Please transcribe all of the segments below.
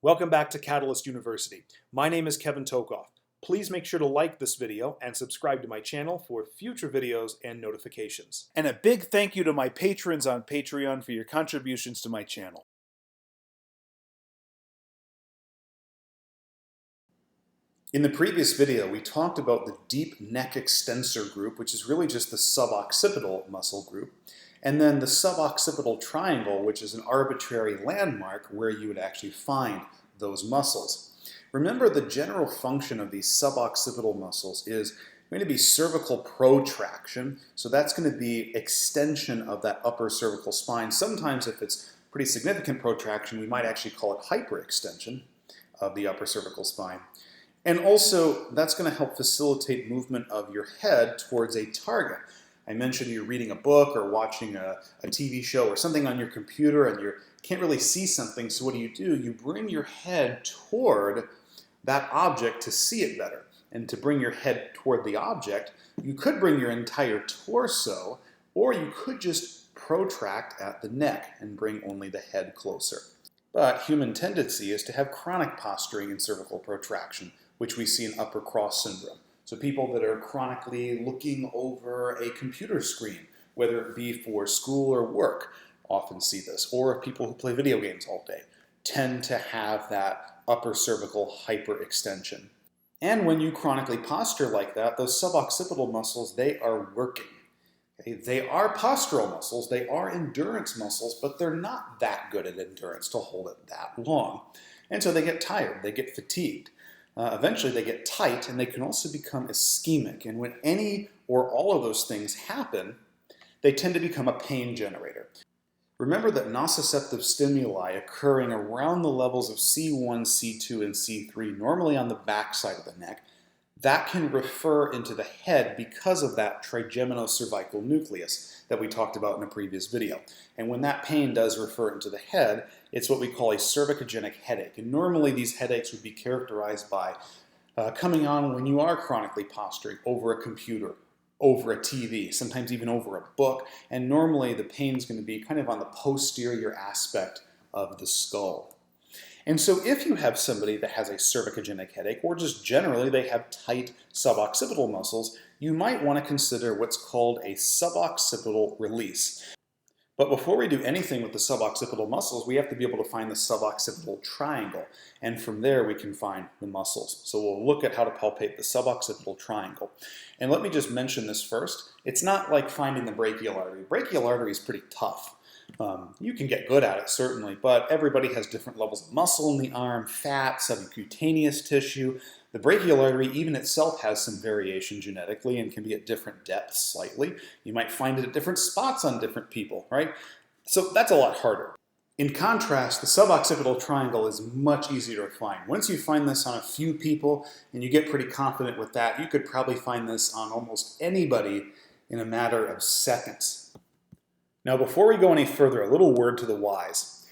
Welcome back to Catalyst University. My name is Kevin Tokoff. Please make sure to like this video and subscribe to my channel for future videos and notifications. And a big thank you to my patrons on Patreon for your contributions to my channel. In the previous video, we talked about the deep neck extensor group, which is really just the suboccipital muscle group, and then the suboccipital triangle, which is an arbitrary landmark where you would actually find those muscles. Remember, the general function of these suboccipital muscles is going to be cervical protraction, so that's going to be extension of that upper cervical spine. Sometimes if it's pretty significant protraction, we might actually call it hyperextension of the upper cervical spine. And also, that's going to help facilitate movement of your head towards a target. I mentioned you're reading a book or watching a TV show or something on your computer and you can't really see something, so what do? You bring your head toward that object to see it better. And to bring your head toward the object, you could bring your entire torso, or you could just protract at the neck and bring only the head closer. But human tendency is to have chronic posturing and cervical protraction, which we see in upper cross syndrome. So people that are chronically looking over a computer screen, whether it be for school or work, often see this. Or people who play video games all day tend to have that upper cervical hyperextension. And when you chronically posture like that, those suboccipital muscles, they are working. Okay? They are postural muscles, they are endurance muscles, but they're not that good at endurance to hold it that long. And so they get tired, they get fatigued. Eventually they get tight, and they can also become ischemic. And when any or all of those things happen, they tend to become a pain generator. Remember that nociceptive stimuli occurring around the levels of C1, C2, and C3, normally on the back side of the neck, that can refer into the head because of that trigeminocervical nucleus that we talked about in a previous video. And when that pain does refer into the head, it's what we call a cervicogenic headache. And normally these headaches would be characterized by coming on when you are chronically posturing over a computer, over a TV, sometimes even over a book. And normally the pain is going to be kind of on the posterior aspect of the skull. And so if you have somebody that has a cervicogenic headache, or just generally they have tight suboccipital muscles, you might want to consider what's called a suboccipital release. But before we do anything with the suboccipital muscles, we have to be able to find the suboccipital triangle. And from there we can find the muscles. So we'll look at how to palpate the suboccipital triangle. And let me just mention this first. It's not like finding the brachial artery. Brachial artery is pretty tough. You can get good at it, certainly, but everybody has different levels of muscle in the arm, fat, subcutaneous tissue. The brachial artery even itself has some variation genetically and can be at different depths slightly. You might find it at different spots on different people, right? So that's a lot harder. In contrast, the suboccipital triangle is much easier to find. Once you find this on a few people and you get pretty confident with that, you could probably find this on almost anybody in a matter of seconds. Now, before we go any further, a little word to the wise.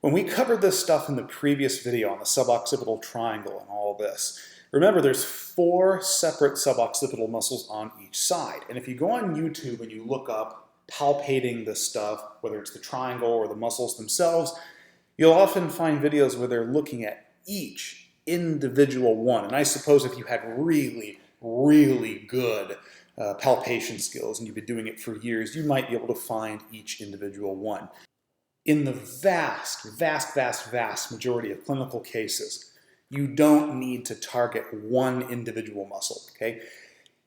When we covered this stuff in the previous video on the suboccipital triangle and all this, remember there's 4 separate suboccipital muscles on each side. And if you go on YouTube and you look up palpating this stuff, whether it's the triangle or the muscles themselves, you'll often find videos where they're looking at each individual one. And I suppose if you had really, really good palpation skills and you've been doing it for years, you might be able to find each individual one. In the vast majority of clinical cases, you don't need to target one individual muscle, okay?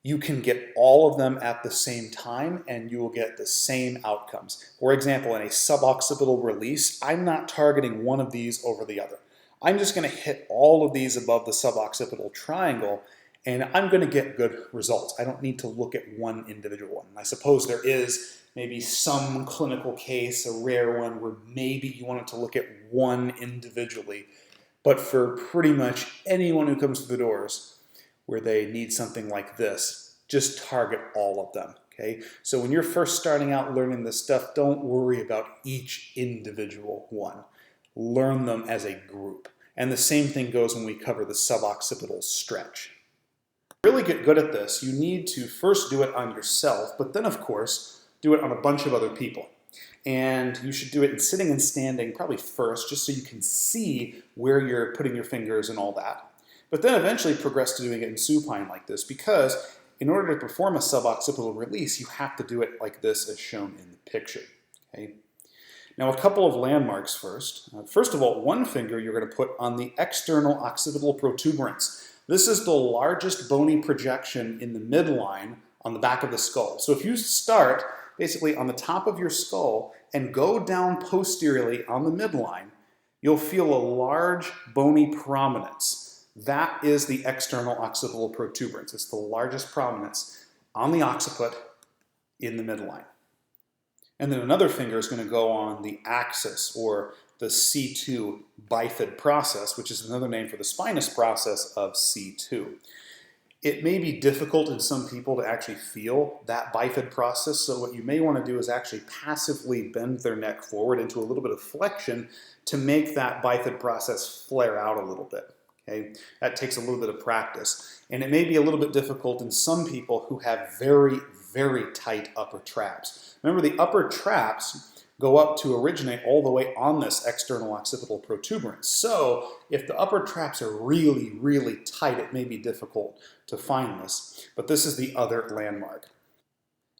You can get all of them at the same time and you will get the same outcomes. For example, in a suboccipital release, I'm not targeting one of these over the other. I'm just going to hit all of these above the suboccipital triangle and I'm going to get good results. I don't need to look at one individual one. And I suppose there is maybe some clinical case, a rare one, where maybe you wanted to look at one individually. But for pretty much anyone who comes to the doors where they need something like this, just target all of them, okay? So when you're first starting out learning this stuff, don't worry about each individual one. Learn them as a group. And the same thing goes when we cover the suboccipital stretch. To really get good at this, you need to first do it on yourself, but then of course, do it on a bunch of other people. And you should do it in sitting and standing probably first, just so you can see where you're putting your fingers and all that. But then eventually progress to doing it in supine like this, because in order to perform a suboccipital release, you have to do it like this as shown in the picture. Okay? Now a couple of landmarks first. First of all, one finger you're going to put on the external occipital protuberance. This is the largest bony projection in the midline on the back of the skull. So if you start basically on the top of your skull and go down posteriorly on the midline, you'll feel a large bony prominence. That is the external occipital protuberance. It's the largest prominence on the occiput in the midline. And then another finger is going to go on the axis, or the C2 bifid process, which is another name for the spinous process of C2. It may be difficult in some people to actually feel that bifid process, so what you may want to do is actually passively bend their neck forward into a little bit of flexion to make that bifid process flare out a little bit. Okay? That takes a little bit of practice. And it may be a little bit difficult in some people who have very, very tight upper traps. Remember, the upper traps go up to originate all the way on this external occipital protuberance. So if the upper traps are really, really tight, it may be difficult to find this. But this is the other landmark.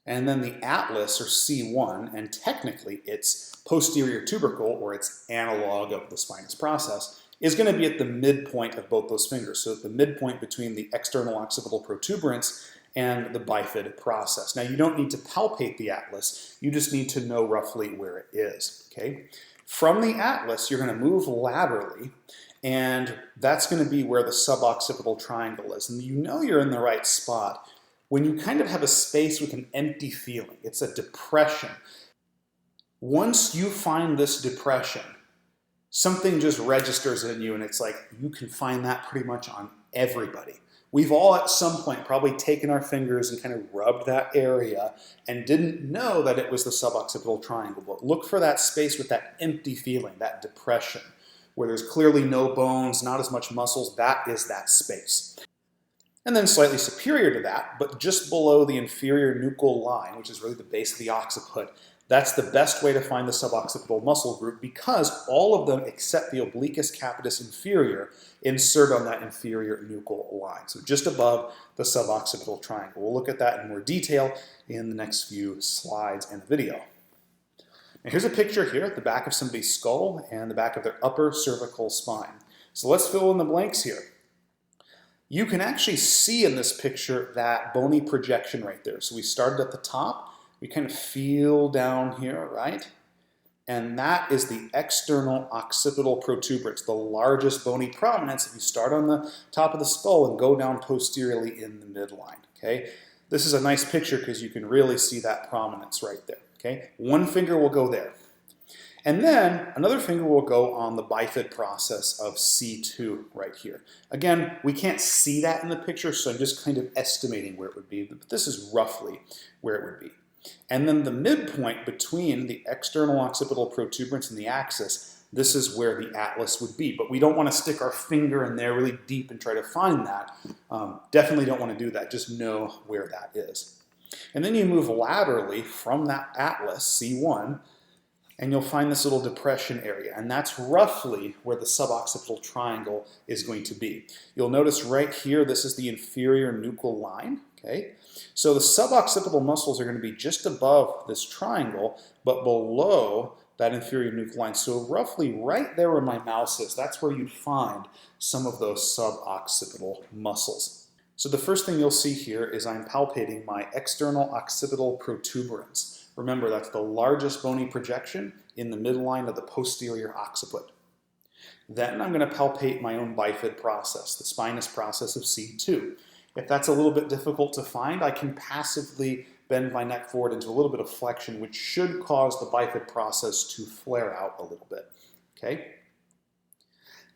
And then the atlas, or C1, and technically its posterior tubercle, or its analog of the spinous process, is going to be at the midpoint of both those fingers. So at the midpoint between the external occipital protuberance and the bifid process. Now you don't need to palpate the atlas, you just need to know roughly where it is. Okay? From the atlas, you're going to move laterally, and that's going to be where the suboccipital triangle is. And you know you're in the right spot when you kind of have a space with an empty feeling. It's a depression. Once you find this depression, something just registers in you, and it's like you can find that pretty much on everybody. We've all at some point probably taken our fingers and kind of rubbed that area and didn't know that it was the suboccipital triangle. But look for that space with that empty feeling, that depression, where there's clearly no bones, not as much muscles. That is that space. And then slightly superior to that, but just below the inferior nuchal line, which is really the base of the occiput, that's the best way to find the suboccipital muscle group, because all of them except the obliquus capitis inferior insert on that inferior nuchal line. So just above the suboccipital triangle. We'll look at that in more detail in the next few slides and the video. Now here's a picture here at the back of somebody's skull and the back of their upper cervical spine. So let's fill in the blanks here. You can actually see in this picture that bony projection right there. So we started at the top. We kind of feel down here, right? And that is the external occipital protuberance, the largest bony prominence if you start on the top of the skull and go down posteriorly in the midline, okay? This is a nice picture because you can really see that prominence right there, okay? One finger will go there. And then another finger will go on the bifid process of C2 right here. Again, we can't see that in the picture, so I'm just kind of estimating where it would be, but this is roughly where it would be. And then the midpoint between the external occipital protuberance and the axis, this is where the atlas would be. But we don't want to stick our finger in there really deep and try to find that. Definitely don't want to do that. Just know where that is. And then you move laterally from that atlas, C1, and you'll find this little depression area. And that's roughly where the suboccipital triangle is going to be. You'll notice right here, this is the inferior nuchal line. Okay? So the suboccipital muscles are going to be just above this triangle, but below that inferior nuchal line. So roughly right there where my mouse is, that's where you'd find some of those suboccipital muscles. So the first thing you'll see here is I'm palpating my external occipital protuberance. Remember, that's the largest bony projection in the midline of the posterior occiput. Then I'm going to palpate my own bifid process, the spinous process of C2. If that's a little bit difficult to find, I can passively bend my neck forward into a little bit of flexion, which should cause the bifid process to flare out a little bit. Okay?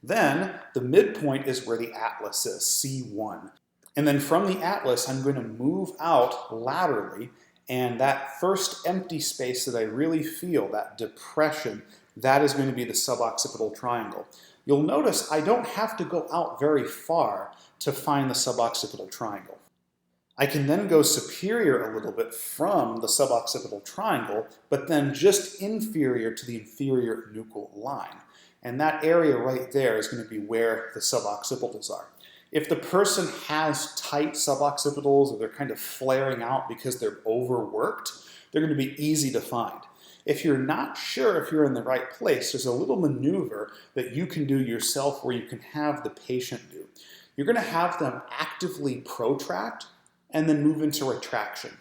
Then the midpoint is where the atlas is, C1. And then from the atlas, I'm going to move out laterally, and that first empty space that I really feel, that depression, that is going to be the suboccipital triangle. You'll notice I don't have to go out very far to find the suboccipital triangle. I can then go superior a little bit from the suboccipital triangle, but then just inferior to the inferior nuchal line. And that area right there is going to be where the suboccipitals are. If the person has tight suboccipitals or they're kind of flaring out because they're overworked, they're going to be easy to find. If you're not sure if you're in the right place, there's a little maneuver that you can do yourself where you can have the patient do. You're going to have them actively protract and then move into retraction,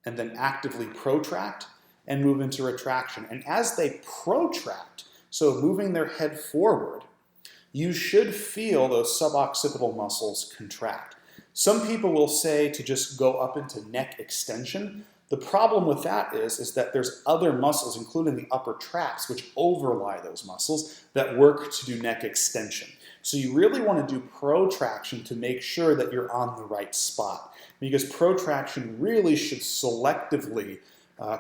and then actively protract and move into retraction. And as they protract, so moving their head forward, you should feel those suboccipital muscles contract. Some people will say to just go up into neck extension. The problem with that is that there's other muscles, including the upper traps, which overlie those muscles that work to do neck extension. So you really want to do protraction to make sure that you're on the right spot, because protraction really should selectively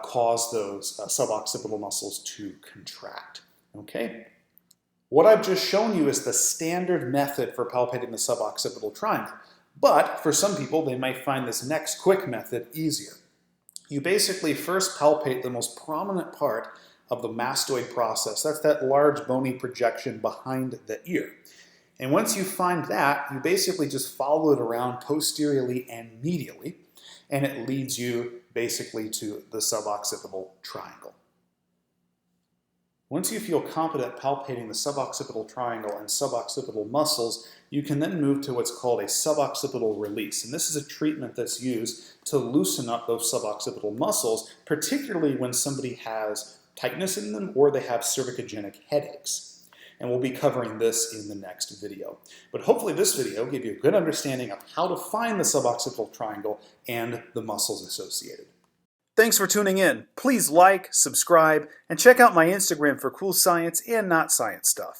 cause those suboccipital muscles to contract. Okay? What I've just shown you is the standard method for palpating the suboccipital triangle, but for some people, they might find this next quick method easier. You basically first palpate the most prominent part of the mastoid process. That's that large bony projection behind the ear. And once you find that, you basically just follow it around posteriorly and medially, and it leads you basically to the suboccipital triangle. Once you feel competent palpating the suboccipital triangle and suboccipital muscles, you can then move to what's called a suboccipital release. And this is a treatment that's used to loosen up those suboccipital muscles, particularly when somebody has tightness in them or they have cervicogenic headaches. And we'll be covering this in the next video. But hopefully this video gave you a good understanding of how to find the suboccipital triangle and the muscles associated. Thanks for tuning in. Please like, subscribe, and check out my Instagram for cool science and not science stuff.